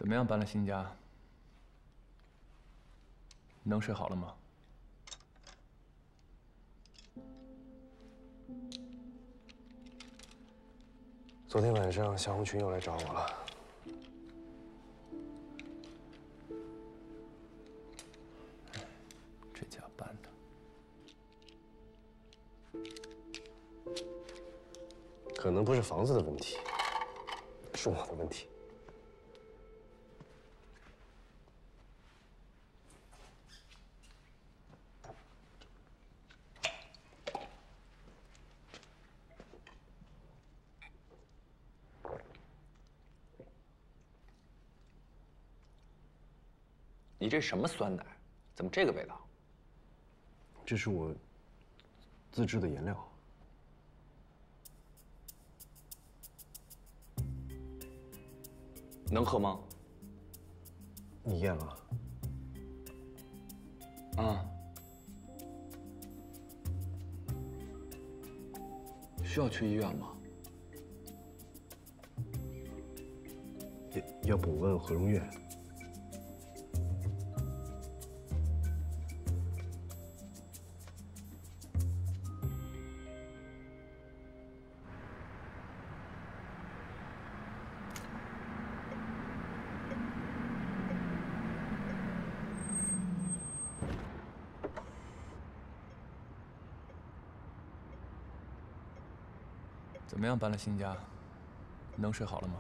怎么样，搬了新家？能睡好了吗？昨天晚上，夏红群又来找我了。这家搬的，可能不是房子的问题，是我的问题。 你这什么酸奶？怎么这个味道？这是我自制的颜料。能喝吗？你验了？啊。需要去医院吗？要不我问何荣月？ 怎么样，搬了新家？能睡好了吗？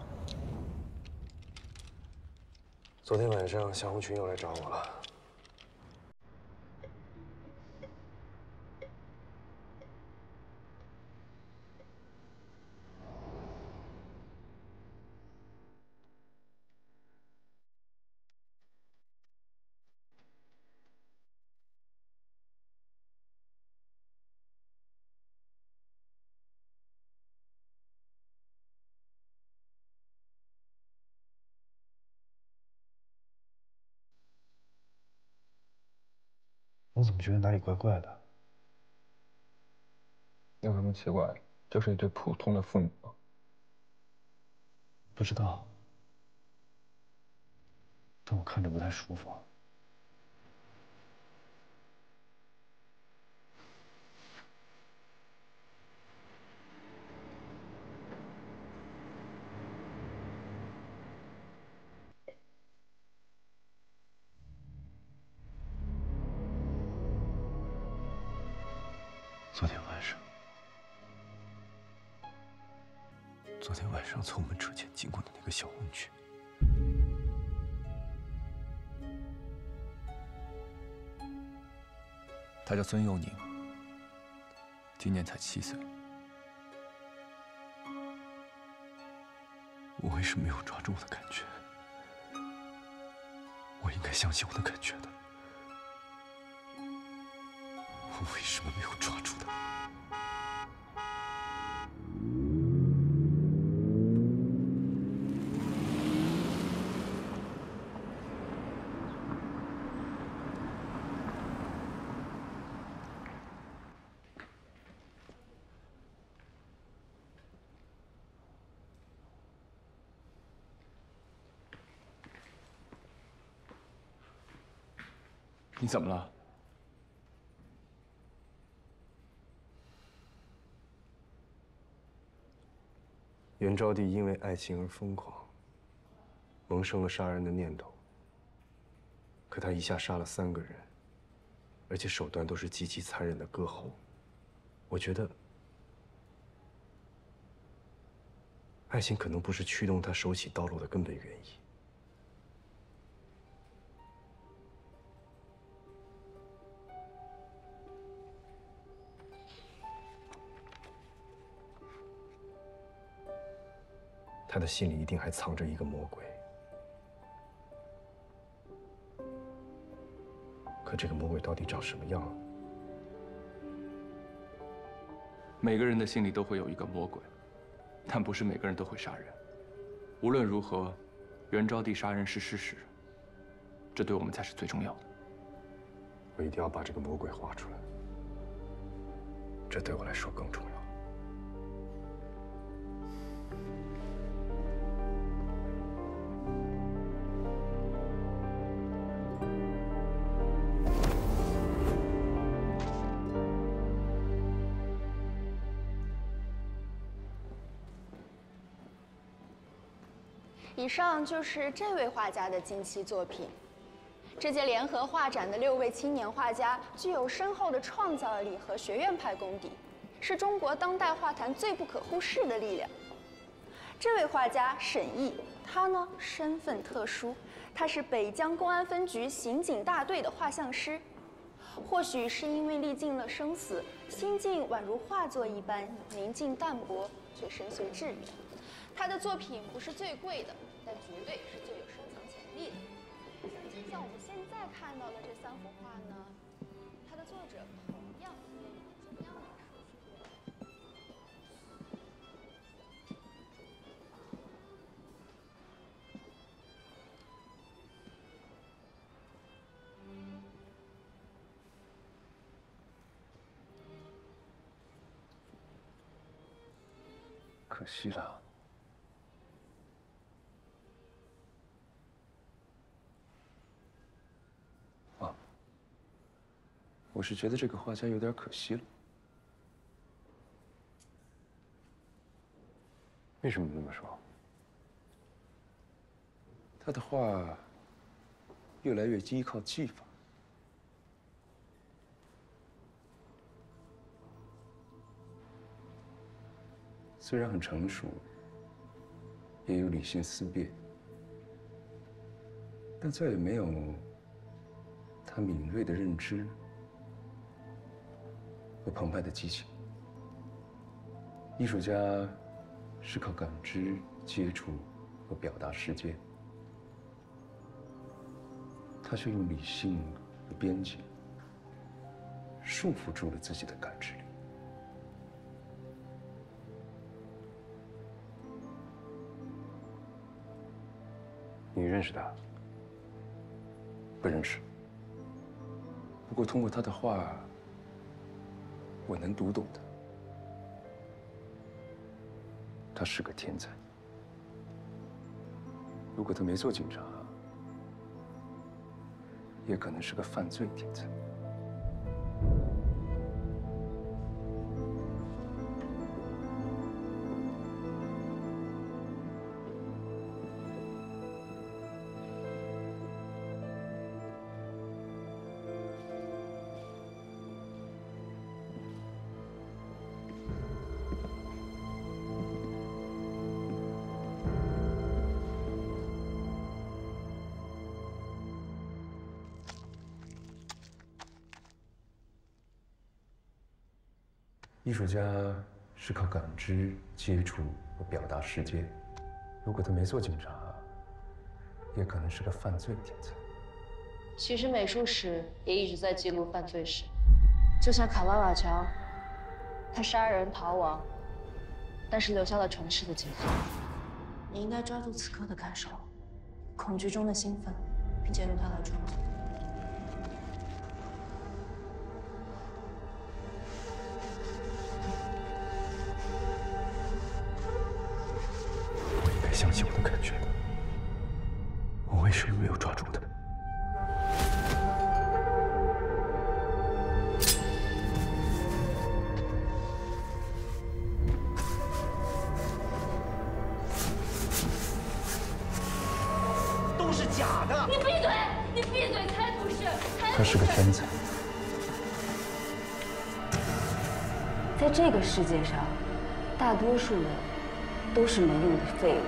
昨天晚上，夏红群又来找我了。我怎么觉得哪里怪怪的？有什么奇怪的？就是一对普通的父女吗？不知道，但我看着不太舒服。昨天晚上从我们车前经过的那个小红裙，他叫孙幼宁，今年才7岁。我为什么没有抓住我的感觉？我应该相信我的感觉的。我为什么没有抓住它？ 你怎么了？袁招娣因为爱情而疯狂，萌生了杀人的念头。可他一下杀了3个人，而且手段都是极其残忍的割喉。我觉得，爱情可能不是驱动他手起刀落的根本原因。 他的心里一定还藏着一个魔鬼，可这个魔鬼到底长什么样？每个人的心里都会有一个魔鬼，但不是每个人都会杀人。无论如何，袁招娣杀人是事实，这对我们才是最重要的。我一定要把这个魔鬼画出来，这对我来说更重要。以上就是这位画家的近期作品。这届联合画展的6位青年画家具有深厚的创造力和学院派功底，是中国当代画坛最不可忽视的力量。这位画家沈毅，他呢身份特殊，他是北疆公安分局刑警大队的画像师。或许是因为历尽了生死，心境宛如画作一般宁静淡泊，却深邃致远。他的作品不是最贵的，但绝对是最有收藏潜力的。像我们现在看到的这3幅画呢，它的作者同样也有中央美术学院。可惜了。啊，我是觉得这个画家有点可惜了。为什么这么说？他的画越来越依靠技法。虽然很成熟，也有理性思辨，但再也没有他敏锐的认知和澎湃的激情。艺术家是靠感知、接触和表达世界，他却用理性和边界束缚住了自己的感知力。你认识他？不认识。不过通过他的画，我能读懂的。他是个天才。如果他没做警察，也可能是个犯罪天才。艺术家是靠感知、接触和表达世界。如果他没做警察，也可能是个犯罪天才。其实美术史也一直在记录犯罪史，就像卡拉瓦乔，他杀人逃亡，但是留下了传世的杰作。你应该抓住此刻的感受，恐惧中的兴奋，并且用它来创作。相信我的感觉，我为什么没有抓住他？都是假的！你闭嘴！你闭嘴！才不是！他是个天才。在这个世界上，大多数人都是没用的废物。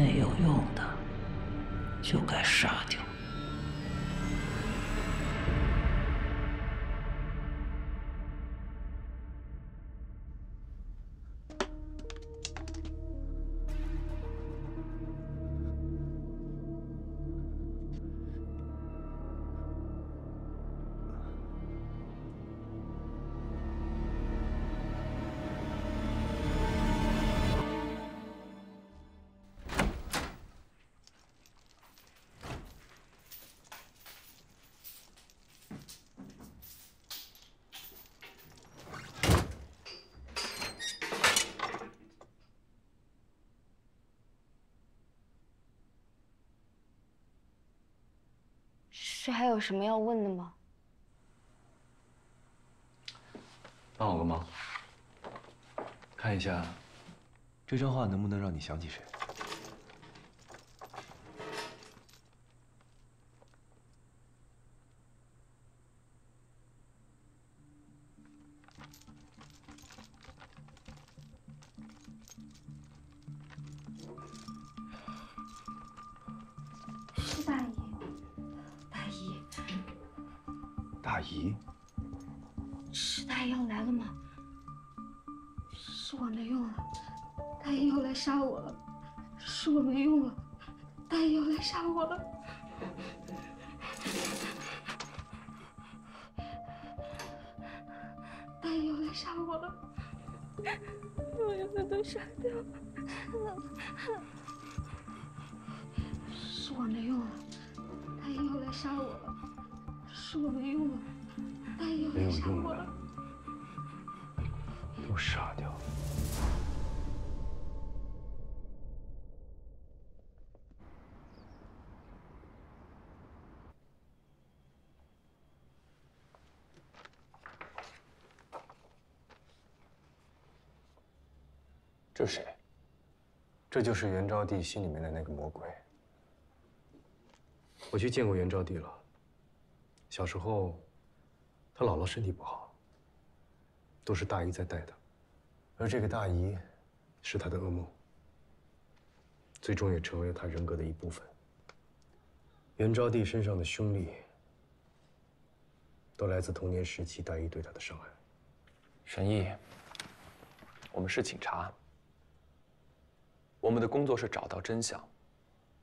没有用的就该杀掉。是还有什么要问的吗？帮我个忙，看一下这张画能不能让你想起谁？是大姨。大姨，是大姨要来了吗？是我没用了，大姨要来杀我了。是我没用了，大姨要来杀我了。大姨要来杀我了，我要把她杀掉。是我没用了，大姨要来杀我了。是我没用了，大姨要来杀我了。都杀掉。这是谁？这就是元昭帝心里面的那个魔鬼。我去见过元昭帝了。小时候，他姥姥身体不好，都是大姨在带的，而这个大姨是他的噩梦，最终也成为了他人格的一部分。元昭帝身上的凶戾，都来自童年时期大姨对他的伤害。神医，我们是警察，我们的工作是找到真相，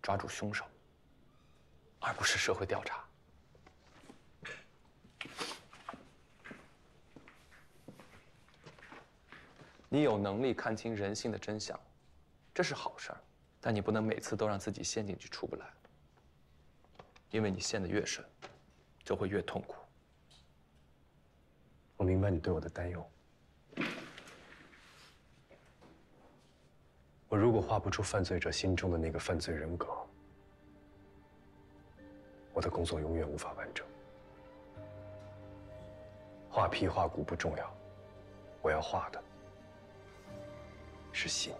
抓住凶手，而不是社会调查。你有能力看清人性的真相，这是好事儿，但你不能每次都让自己陷进去出不来，因为你陷得越深，就会越痛苦。我明白你对我的担忧。我如果画不出犯罪者心中的那个犯罪人格，我的工作永远无法完整。画皮画骨不重要，我要画的是心。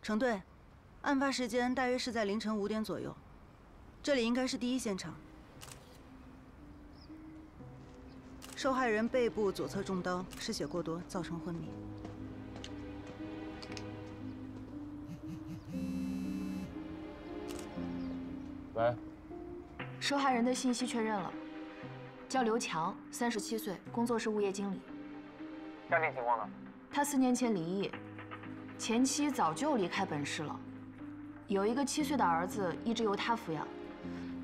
程队，案发时间大约是在凌晨5点左右，这里应该是第一现场。受害人背部左侧中刀，失血过多，造成昏迷。喂，受害人的信息确认了，叫刘强，37岁，工作是物业经理。家庭情况呢？他4年前离异，前妻早就离开本市了，有一个7岁的儿子，一直由他抚养。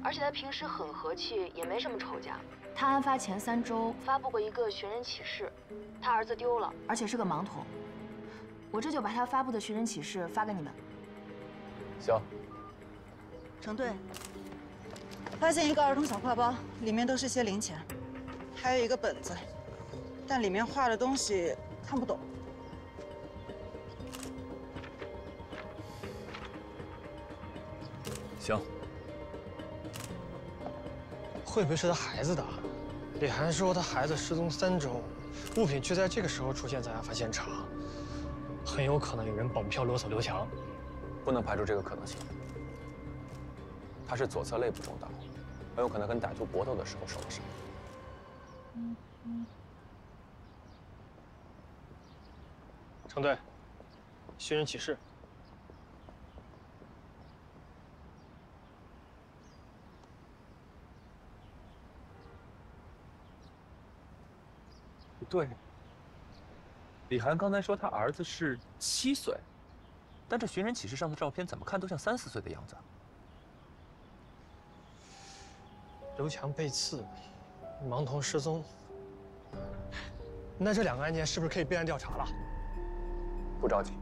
而且他平时很和气，也没什么仇家。他案发前3周发布过一个寻人启事，他儿子丢了，而且是个盲童。我这就把他发布的寻人启事发给你们。行。程队，发现一个儿童小挎包，里面都是些零钱，还有一个本子，但里面画的东西看不懂。行。会不会是他孩子的？李涵说他孩子失踪3周，物品却在这个时候出现在案发现场，很有可能有人绑票勒索刘强。不能排除这个可能性。他是左侧肋部中刀，很有可能跟歹徒搏斗的时候受了伤。程队，寻人启事。不对，李涵刚才说他儿子是7岁，但这寻人启事上的照片怎么看都像3、4岁的样子。刘强被刺，盲童失踪，那这2个案件是不是可以备案调查了？不着急。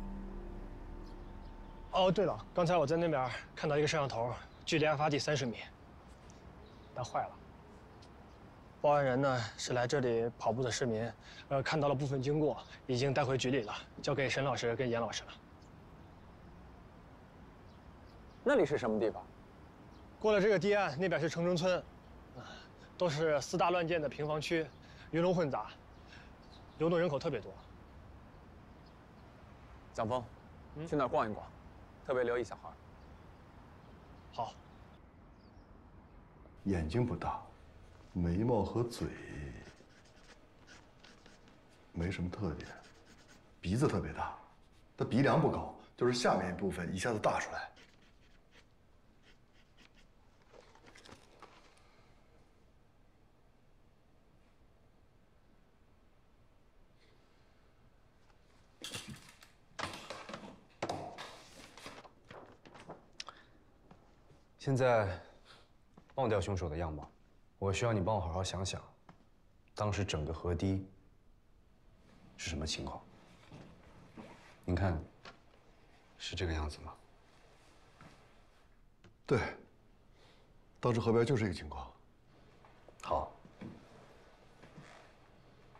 哦，对了，刚才我在那边看到一个摄像头，距离案发地30米，但坏了。报案人呢是来这里跑步的市民，看到了部分经过，已经带回局里了，交给沈老师跟严老师了。那里是什么地方？过了这个堤岸，那边是城中村，都是4大乱建的平房区，鱼龙混杂，流动人口特别多。蒋峰，去那儿逛一逛，特别留意小孩。好。眼睛不大，眉毛和嘴没什么特点，鼻子特别大，但鼻梁不高，就是下面一部分一下子大出来。现在忘掉凶手的样貌，我需要你帮我好好想想，当时整个河堤是什么情况？您看，是这个样子吗？对，当时河边就是这个情况。好，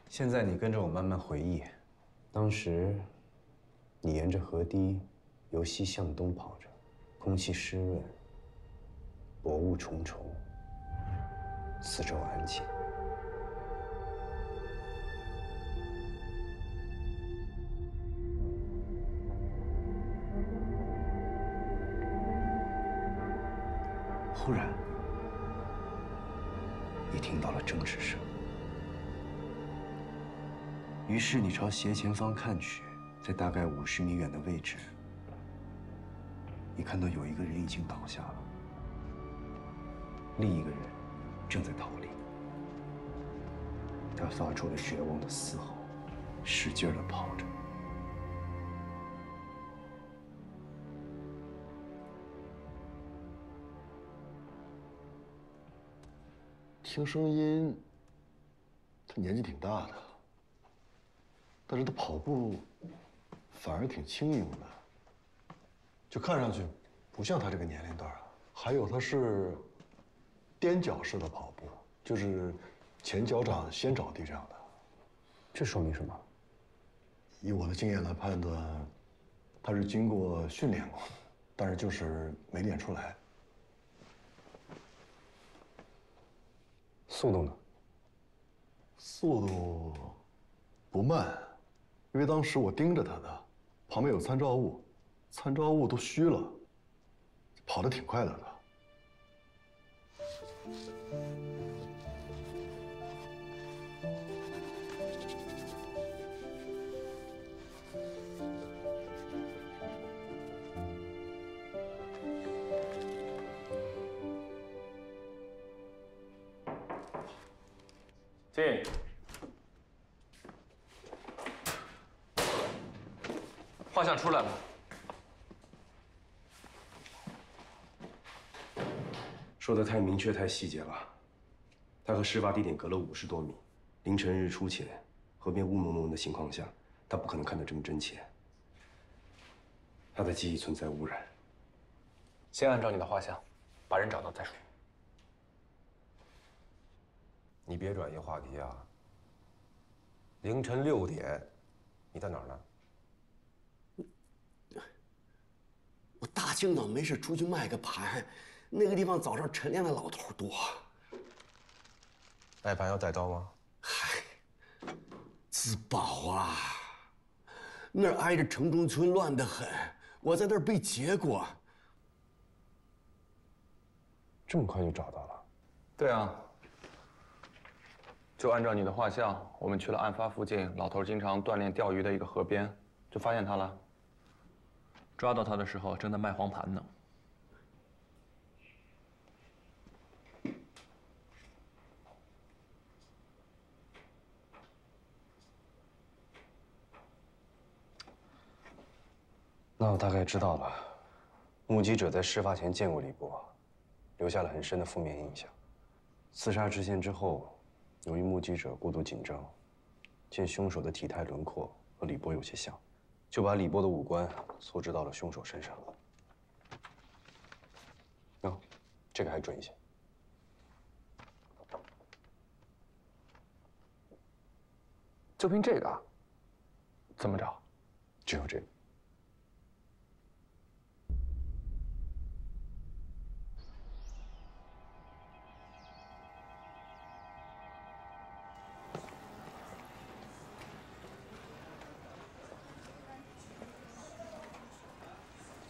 现在你跟着我慢慢回忆，当时你沿着河堤由西向东跑着，空气湿润，薄雾重重，四周安静。忽然，你听到了争执声，于是你朝斜前方看去，在大概50米远的位置，你看到有一个人已经倒下了，另一个人正在逃离。他发出了绝望的嘶吼，使劲地跑着。听声音，他年纪挺大的，但是他跑步反而挺轻盈的，就看上去不像他这个年龄段啊。还有他是踮脚式的跑步，就是前脚掌先着地这样的。这说明什么？以我的经验来判断，他是经过训练过的，但是就是没练出来。速度呢？速度不慢，因为当时我盯着他的，旁边有参照物，参照物都虚了，跑得挺快的他。进。画像出来了。说的太明确、太细节了。他和事发地点隔了50多米，凌晨日出前，河边雾蒙蒙的情况下，他不可能看得这么真切。他的记忆存在污染。先按照你的画像，把人找到再说。你别转移话题啊！凌晨6点，你在哪儿呢？我大清早没事出去卖个盘，那个地方早上晨练的老头多。卖盘要带刀吗？嗨，自保啊！那儿挨着城中村，乱得很。我在那儿被劫过。这么快就找到了？对啊。就按照你的画像，我们去了案发附近老头经常锻炼钓鱼的一个河边，就发现他了。抓到他的时候，正在卖黄盘呢。那我大概知道了，目击者在事发前见过李波，留下了很深的负面印象。刺杀知县之后，由于目击者过度紧张，见凶手的体态轮廓和李波有些像，就把李波的五官错置到了凶手身上。哦，这个还准一些。就凭这个？怎么着？只有这个。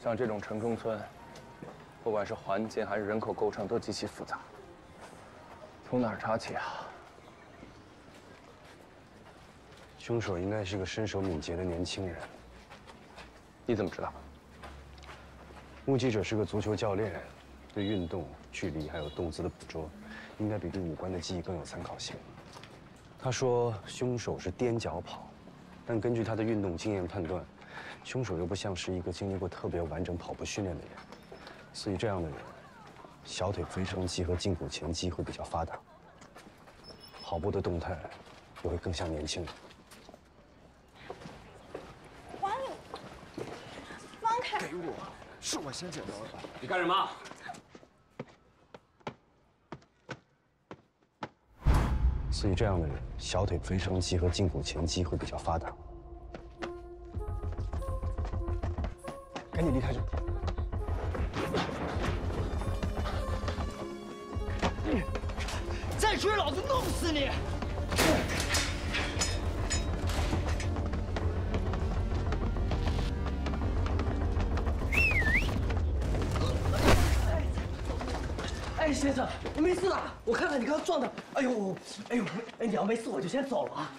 像这种城中村，不管是环境还是人口构成，都极其复杂。从哪儿查起啊？凶手应该是个身手敏捷的年轻人。你怎么知道？目击者是个足球教练，对运动、距离还有动姿的捕捉，应该比对五官的记忆更有参考性。他说凶手是踮脚跑，但根据他的运动经验判断，凶手又不像是一个经历过特别完整跑步训练的人，所以这样的人，小腿腓肠肌和胫骨前肌会比较发达，跑步的动态也会更像年轻人。放开！给我，是我先捡到的。你干什么？所以这样的人，小腿腓肠肌和胫骨前肌会比较发达。赶紧离开这！再追，老子弄死你！哎，先生，我没事了，我看看你刚刚撞的，哎呦，哎，你要没事我就先走了啊！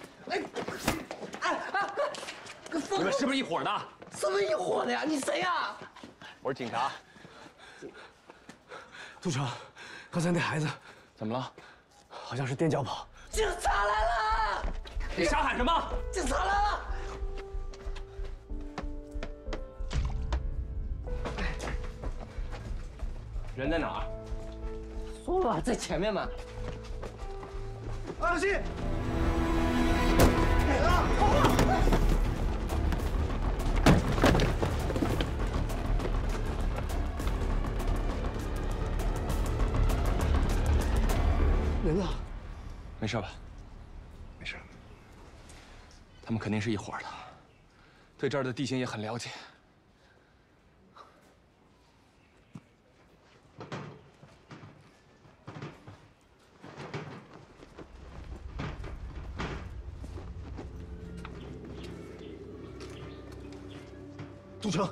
你们是不是一伙的？什么一伙的呀？你谁呀？我是警察。督察，刚才那孩子怎么了？好像是踮脚跑。警察来了！你瞎喊什么？警察来了！人在哪儿？说吧，在前面嘛。阿信，给了！人呢？没事吧？没事。他们肯定是一伙的，对这儿的地形也很了解。督察。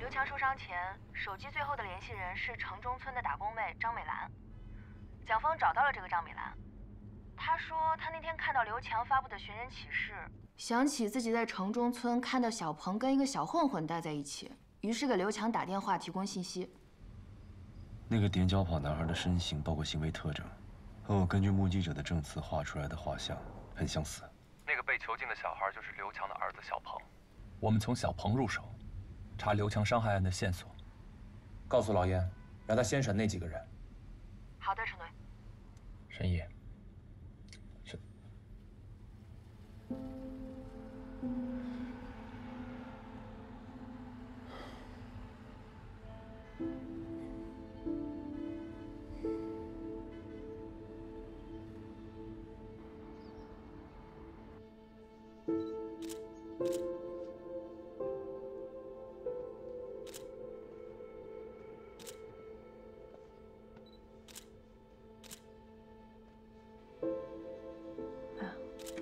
刘强受伤前，手机最后的联系人是城中村的打工妹张美兰。蒋峰找到了这个张美兰，他说他那天看到刘强发布的寻人启事，想起自己在城中村看到小鹏跟一个小混混待在一起，于是给刘强打电话提供信息。那个踮脚跑男孩的身形，包括行为特征，和我根据目击者的证词画出来的画像很相似。那个被囚禁的小孩就是刘强的儿子小鹏。我们从小鹏入手，查刘强伤害案的线索。告诉老严，让他先审那几个人。好的，陈队。沈毅，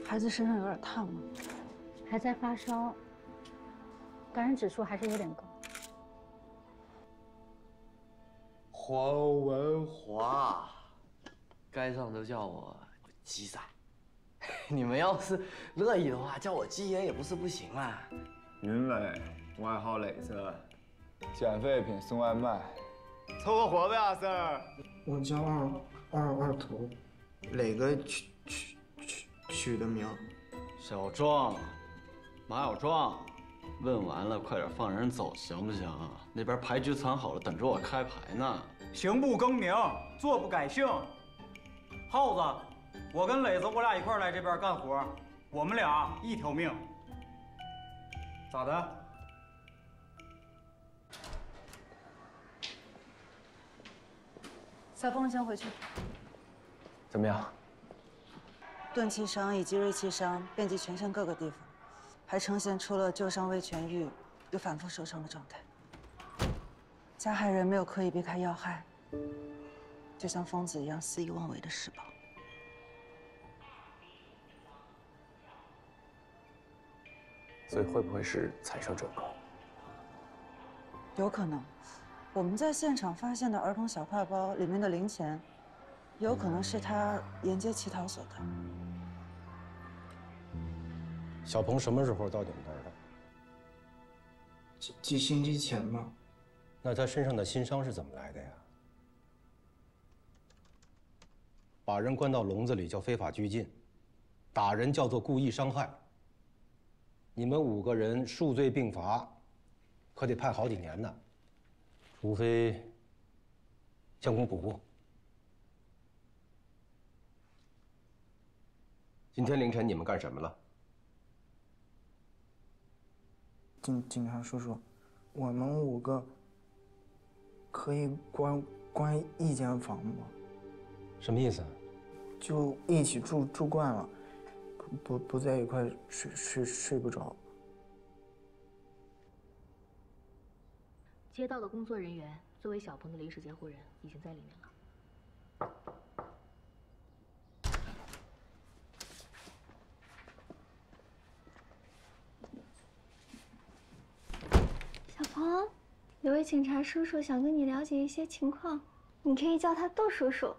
孩子身上有点烫吗？还在发烧，感染指数还是有点高。黄文华，该上都叫我鸡仔。你们要是乐意的话，叫我鸡爷也不是不行啊。云磊，外号磊子，捡废品送外卖，凑个活呗，阿 Sir。我叫二头，磊哥取的名。小壮，马小壮，问完了快点放人走行不行？那边牌局藏好了，等着我开牌呢。行不更名，坐不改姓。耗子，我跟磊子，我俩一块来这边干活，我们俩一条命。咋的？小峰，先回去。怎么样？钝器伤以及锐器伤遍及全身各个地方，还呈现出了旧伤未痊愈、又反复受伤的状态。加害人没有刻意避开要害，就像疯子一样肆意妄为的施暴。所以会不会是踩伤者高？有可能。我们在现场发现的儿童小挎包里面的零钱，有可能是他沿街乞讨所得。小鹏什么时候到你们那儿的？几星期前吧。那他身上的新伤是怎么来的呀？把人关到笼子里叫非法拘禁，打人叫做故意伤害。你们5个人数罪并罚，可得判好几年呢。除非将功补过。今天凌晨你们干什么了？警察叔叔，我们5个可以关一间房吗？什么意思？就一起住惯了，不在一块睡不着。街道的工作人员作为小鹏的临时监护人，已经在里面了。小鹏，有位警察叔叔想跟你了解一些情况，你可以叫他杜叔叔。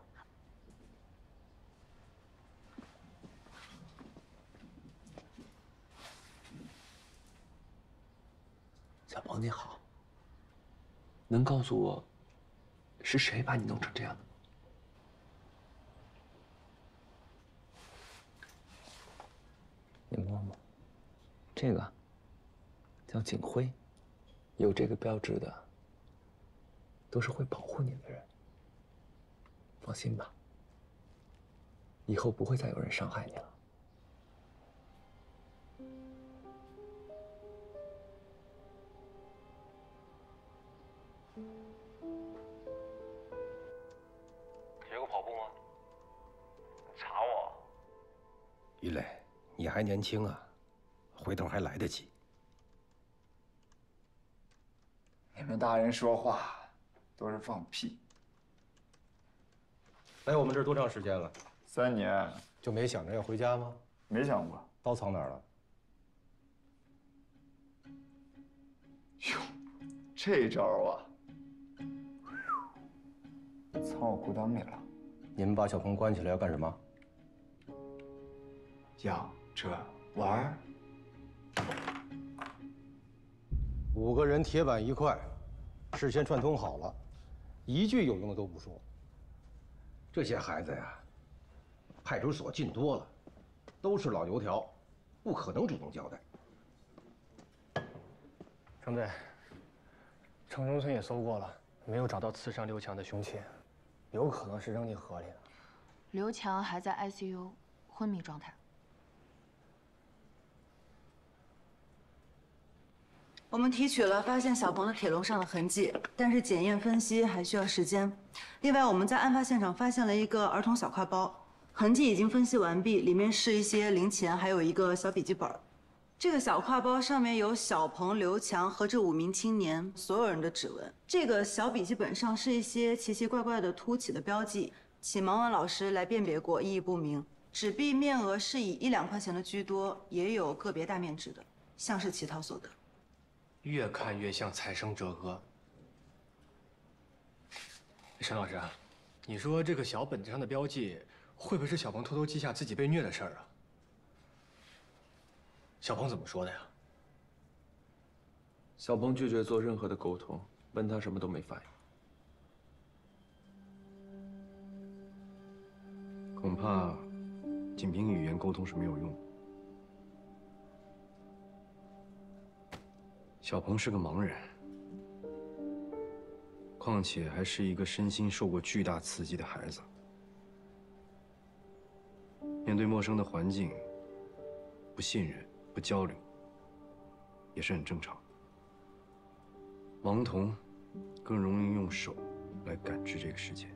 小鹏你好，能告诉我是谁把你弄成这样的吗？你摸摸，这个叫警徽，有这个标志的都是会保护你的人。放心吧，以后不会再有人伤害你了。学过跑步吗？你查我？于磊，你还年轻啊，回头还来得及。你们大人说话都是放屁。来我们这儿多长时间了？3年。就没想着要回家吗？没想过。刀藏哪儿了？哟，这招啊，藏我裤裆里了。你们把小鹏关起来要干什么？要这玩儿？5个人铁板一块，事先串通好了，一句有用的都不说。这些孩子呀，派出所进多了，都是老油条，不可能主动交代。程队，城中村也搜过了，没有找到刺伤刘强的凶器，有可能是扔进河里的。刘强还在 ICU， 昏迷状态。我们提取了发现小鹏的铁笼上的痕迹，但是检验分析还需要时间。另外，我们在案发现场发现了一个儿童小挎包，痕迹已经分析完毕，里面是一些零钱，还有一个小笔记本。这个小挎包上面有小鹏、刘强和这5名青年所有人的指纹。这个小笔记本上是一些奇奇怪怪的凸起的标记，请盲文老师来辨别过，意义不明。纸币面额是以1、2块钱的居多，也有个别大面值的，像是乞讨所得。越看越像财生折额。沈老师啊，你说这个小本子上的标记，会不会是小鹏偷偷记下自己被虐的事儿啊？小鹏怎么说的呀？小鹏拒绝做任何的沟通，问他什么都没反应。恐怕仅凭语言沟通是没有用的。小鹏是个盲人，况且还是一个身心受过巨大刺激的孩子。面对陌生的环境，不信任、不交流，也是很正常的。盲童更容易用手来感知这个世界。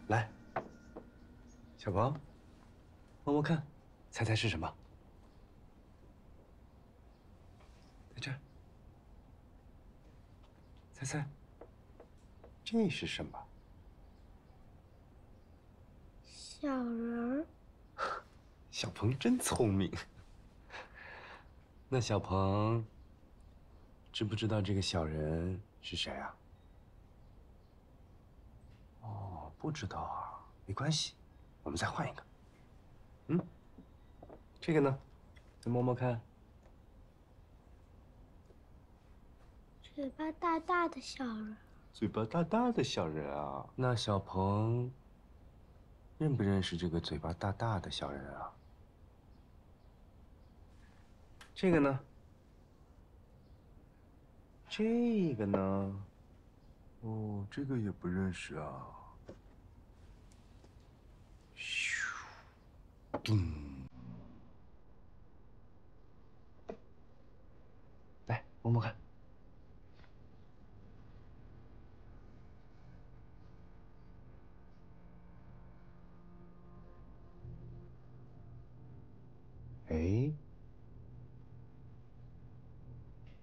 来，小鹏，摸摸看，猜猜是什么？在这儿，猜猜，这是什么？小人儿。小鹏真聪明。那小鹏，知不知道这个小人是谁啊？哦，不知道啊，没关系，我们再换一个。嗯，这个呢？再摸摸看。嘴巴大大的小人。嘴巴大大的小人啊？那小鹏认不认识这个嘴巴大大的小人啊？这个呢？这个呢？哦，这个也不认识啊。咻，咚！来，摸摸看。哎，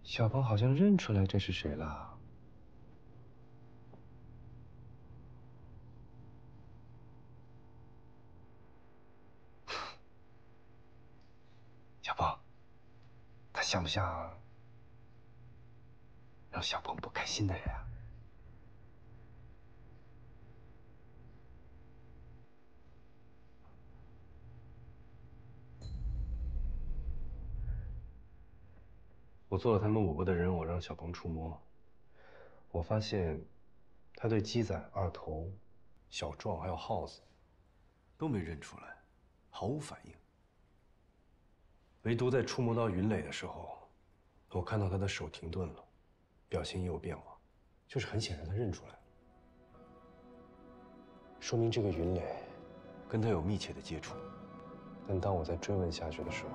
小鹏好像认出来这是谁了。小鹏，他像不像让小鹏不开心的人啊？我做了他们5个的人偶，让小鹏触摸。我发现，他对鸡仔、二头、小壮还有耗子都没认出来，毫无反应。唯独在触摸到云磊的时候，我看到他的手停顿了，表情也有变化，就是很显然他认出来了，说明这个云磊跟他有密切的接触。但当我再追问下去的时候，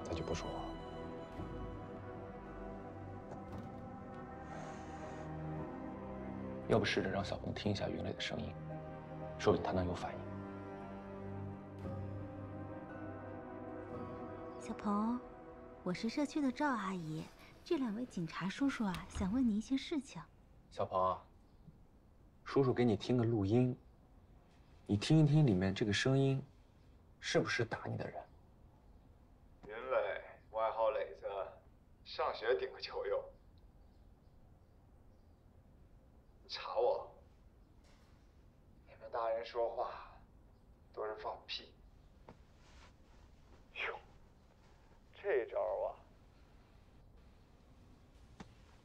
他就不说话。要不试着让小鹏听一下云磊的声音，说不定他能有反应。小鹏，我是社区的赵阿姨，这2位警察叔叔啊，想问你一些事情。小鹏，叔叔给你听个录音，你听一听里面这个声音，是不是打你的人？云磊，外号磊子，上学顶个球友。你查我？你们大人说话都是放屁。哟，这招啊！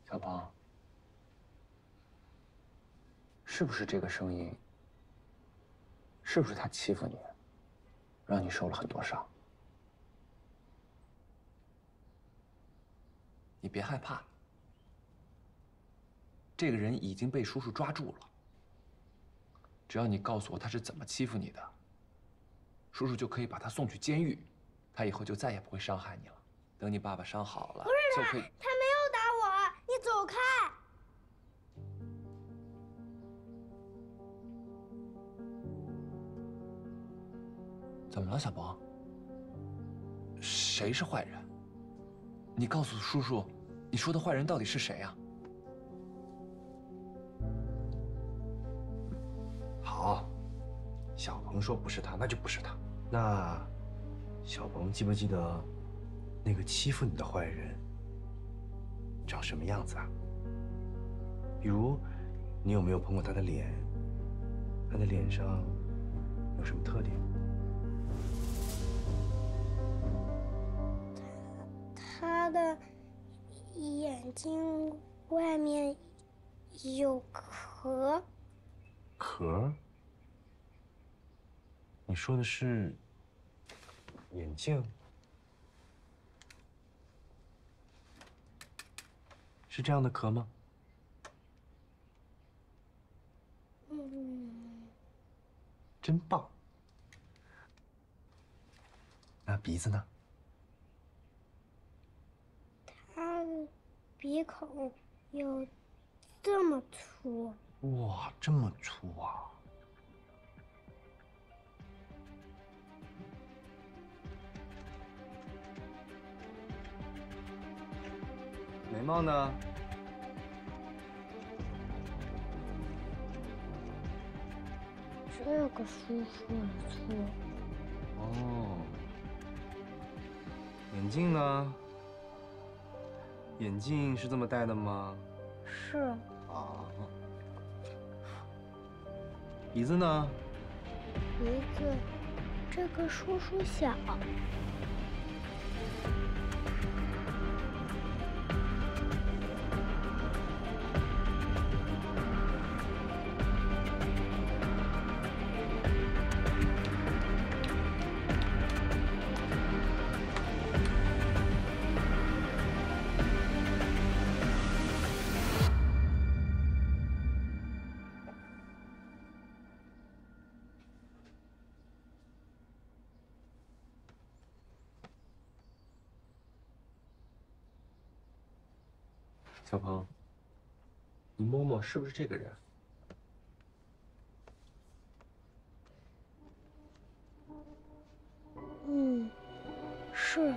小鹏，是不是这个声音？是不是他欺负你，让你受了很多伤？你别害怕，这个人已经被叔叔抓住了。只要你告诉我他是怎么欺负你的，叔叔就可以把他送去监狱，他以后就再也不会伤害你了。等你爸爸伤好了，就可以。他没有打我，你走开！怎么了，小鹏？谁是坏人？你告诉叔叔，你说的坏人到底是谁呀？好，小鹏说不是他，那就不是他。那小鹏记不记得那个欺负你的坏人长什么样子啊？比如，你有没有碰过他的脸？他的脸上有什么特点？他的眼睛外面有壳。壳？你说的是眼镜？是这样的壳吗？真棒。那鼻子呢？他的鼻孔有这么粗。哇，这么粗啊！眉毛呢？这个叔叔的粗。哦。眼镜呢？眼镜是这么戴的吗？是。啊。鼻子呢？鼻子，这个叔叔小。小鹏，你摸摸是不是这个人？是。